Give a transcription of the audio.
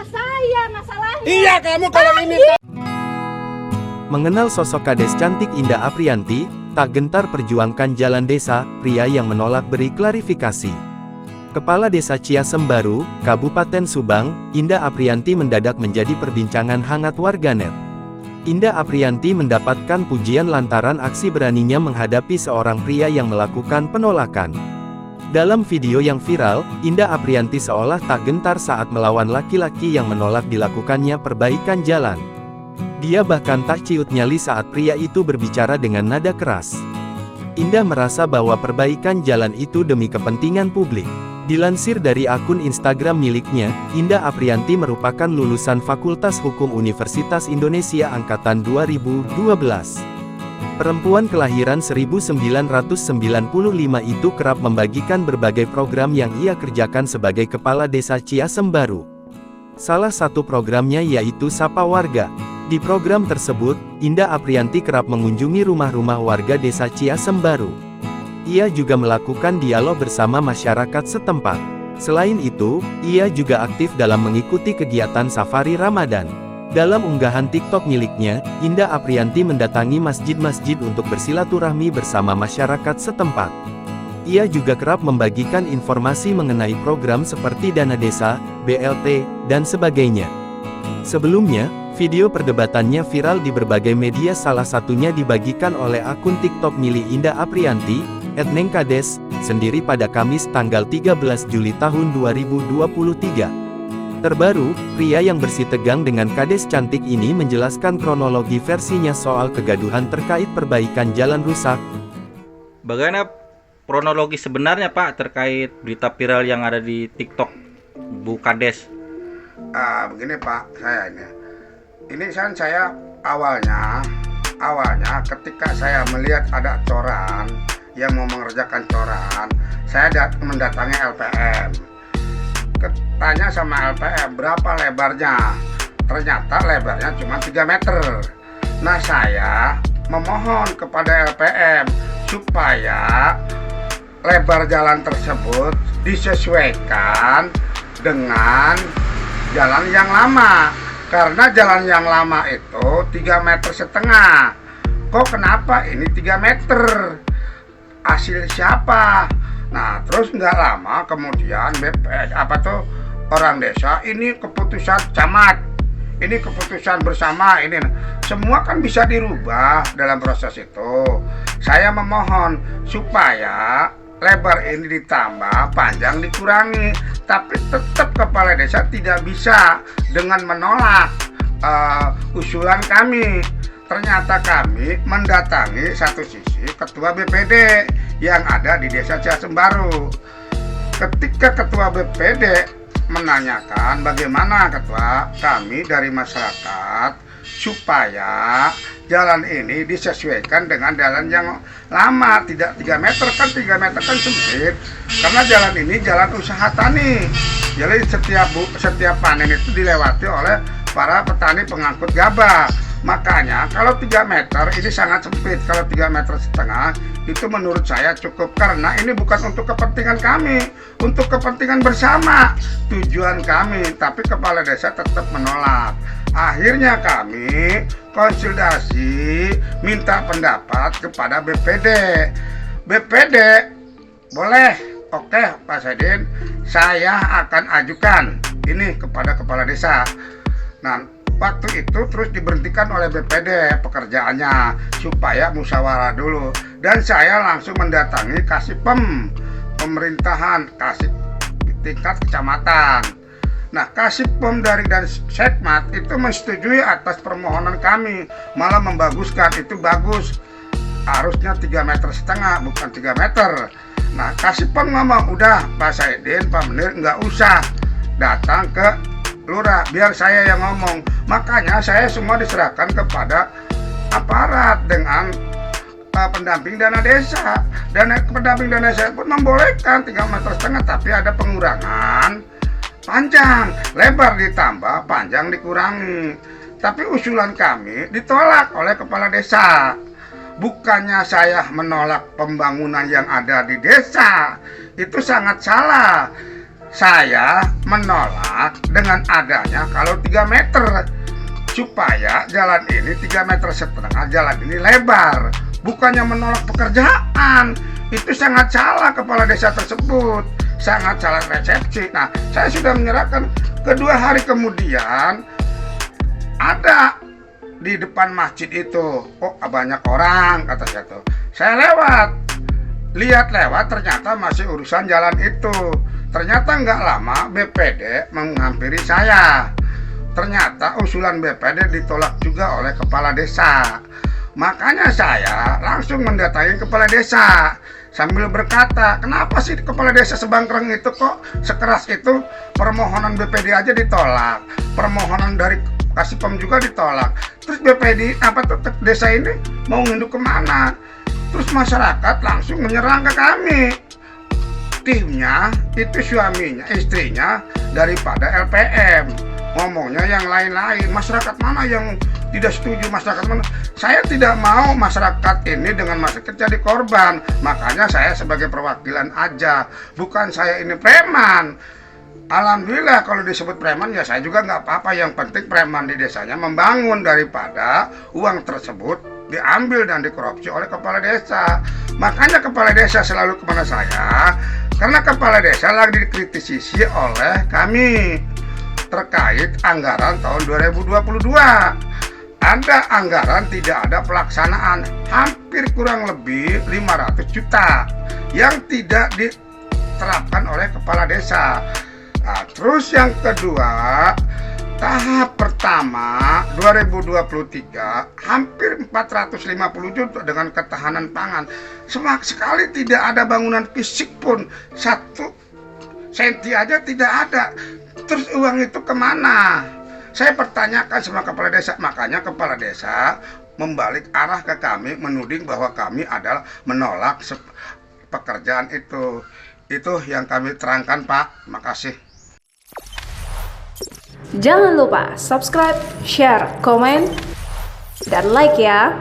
ke saya masalahnya. Iya, kamu kalau ini. Mengenal sosok kades cantik Indah Aprianti, tak gentar perjuangkan jalan desa, pria yang menolak beri klarifikasi. Kepala Desa Ciasem Baru, Kabupaten Subang, Indah Aprianti mendadak menjadi perbincangan hangat warganet. Indah Aprianti mendapatkan pujian lantaran aksi beraninya menghadapi seorang pria yang melakukan penolakan. Dalam video yang viral, Indah Aprianti seolah tak gentar saat melawan laki-laki yang menolak dilakukannya perbaikan jalan. Dia bahkan tak ciut nyali saat pria itu berbicara dengan nada keras. Indah merasa bahwa perbaikan jalan itu demi kepentingan publik. Dilansir dari akun Instagram miliknya, Indah Aprianti merupakan lulusan Fakultas Hukum Universitas Indonesia Angkatan 2012. Perempuan kelahiran 1995 itu kerap membagikan berbagai program yang ia kerjakan sebagai Kepala Desa Ciasem Baru. Salah satu programnya yaitu Sapa Warga. Di program tersebut, Indah Aprianti kerap mengunjungi rumah-rumah warga Desa Ciasem Baru. Ia juga melakukan dialog bersama masyarakat setempat. Selain itu, ia juga aktif dalam mengikuti kegiatan safari Ramadan. Dalam unggahan TikTok miliknya, Indah Aprianti mendatangi masjid-masjid untuk bersilaturahmi bersama masyarakat setempat. Ia juga kerap membagikan informasi mengenai program seperti dana desa, BLT, dan sebagainya. Sebelumnya, video perdebatannya viral di berbagai media, salah satunya dibagikan oleh akun TikTok milik Indah Aprianti, @nengkades, sendiri pada Kamis tanggal 13 Juli tahun 2023. Terbaru, pria yang bersih tegang dengan kades cantik ini menjelaskan kronologi versinya soal kegaduhan terkait perbaikan jalan rusak. Bagaimana kronologi sebenarnya Pak terkait berita viral yang ada di TikTok Bu Kades? Begini Pak, ini kan saya awalnya ketika saya melihat ada coran yang mau mengerjakan coran, saya mendatangi LPM. Tanya sama LPM berapa lebarnya, ternyata lebarnya cuma 3 meter. Nah, saya memohon kepada LPM supaya lebar jalan tersebut disesuaikan dengan jalan yang lama, karena jalan yang lama itu 3,5 meter. Kok kenapa ini 3 meter? Hasil siapa? Nah, terus nggak lama kemudian orang desa, ini keputusan camat, ini keputusan bersama, ini semua kan bisa dirubah dalam proses itu. Saya memohon supaya lebar ini ditambah, panjang dikurangi, tapi tetap kepala desa tidak bisa dengan menolak usulan kami. Ternyata kami mendatangi satu sisi ketua BPD yang ada di Desa Ciasem Baru. Ketika ketua BPD menanyakan bagaimana ketua, kami dari masyarakat supaya jalan ini disesuaikan dengan jalan yang lama, tidak 3 meter, kan 3 meter kan sempit, karena jalan ini jalan usaha tani. Jadi setiap panen itu dilewati oleh para petani pengangkut gabah. Makanya kalau 3 meter ini sangat sempit, kalau 3,5 meter itu menurut saya cukup, karena ini bukan untuk kepentingan kami, untuk kepentingan bersama tujuan kami, tapi kepala desa tetap menolak. Akhirnya kami konsultasi, minta pendapat kepada BPD. BPD boleh, oke Pak Sadin, saya akan ajukan ini kepada kepala desa. Nah, waktu itu terus diberhentikan oleh BPD pekerjaannya supaya musyawarah dulu, dan saya langsung mendatangi Kasipem pemerintahan, Kasip tingkat kecamatan. Nah, Kasipem dari Sekmat itu menyetujui atas permohonan kami, malah membaguskan, itu bagus, harusnya 3,5 meter bukan 3 meter. Nah, Kasipem ngomong, udah Pak Saidin, Pak Menir nggak usah datang ke lurah, biar saya yang ngomong. Makanya saya semua diserahkan kepada aparat dengan pendamping dana desa, dan pendamping dana desa pun membolehkan 3,5 meter, tapi ada pengurangan panjang, lebar ditambah, panjang dikurangi. Tapi usulan kami ditolak oleh kepala desa. Bukannya saya menolak pembangunan yang ada di desa, itu sangat salah. saya menolak dengan adanya kalau 3 meter, supaya jalan ini 3,5 meter, jalan ini lebar. Bukannya menolak pekerjaan. Itu sangat salah kepala desa tersebut, sangat salah resepsi. Nah, saya sudah menyerahkan. Kedua hari kemudian ada di depan masjid itu, oh banyak orang, kata saya tuh. Saya lihat lewat, ternyata masih urusan jalan itu. Ternyata nggak lama BPD menghampiri saya. Ternyata usulan BPD ditolak juga oleh kepala desa. Makanya saya langsung mendatangi kepala desa sambil berkata, kenapa sih kepala desa Sebangkreng itu kok sekeras itu? Permohonan BPD aja ditolak, permohonan dari Kasipam juga ditolak. Terus BPD desa ini mau nginduk kemana? Terus masyarakat langsung menyerang ke kami. Timnya itu suaminya, istrinya daripada LPM. Ngomongnya yang lain-lain. Masyarakat mana yang tidak setuju? Masyarakat mana? Saya tidak mau masyarakat ini dengan masyarakat jadi korban. Makanya saya sebagai perwakilan aja. Bukan saya ini preman. Alhamdulillah kalau disebut preman ya saya juga nggak apa-apa. Yang penting preman di desanya membangun, daripada uang tersebut diambil dan dikorupsi oleh kepala desa. Makanya kepala desa selalu kepada saya, karena kepala desa lagi dikritisi oleh kami terkait anggaran tahun 2022. Ada anggaran, tidak ada pelaksanaan, hampir kurang lebih 500 juta yang tidak diterapkan oleh kepala desa. Nah, terus yang kedua, tahap pertama 2023 hampir 450 juta dengan ketahanan pangan. Sama sekali tidak ada bangunan fisik pun, 1 senti aja tidak ada. Terus uang itu kemana? Saya pertanyakan sama kepala desa. Makanya kepala desa membalik arah ke kami, menuding bahwa kami adalah menolak pekerjaan itu. Itu yang kami terangkan, Pak. Makasih. Jangan lupa subscribe, share, komen, dan like ya.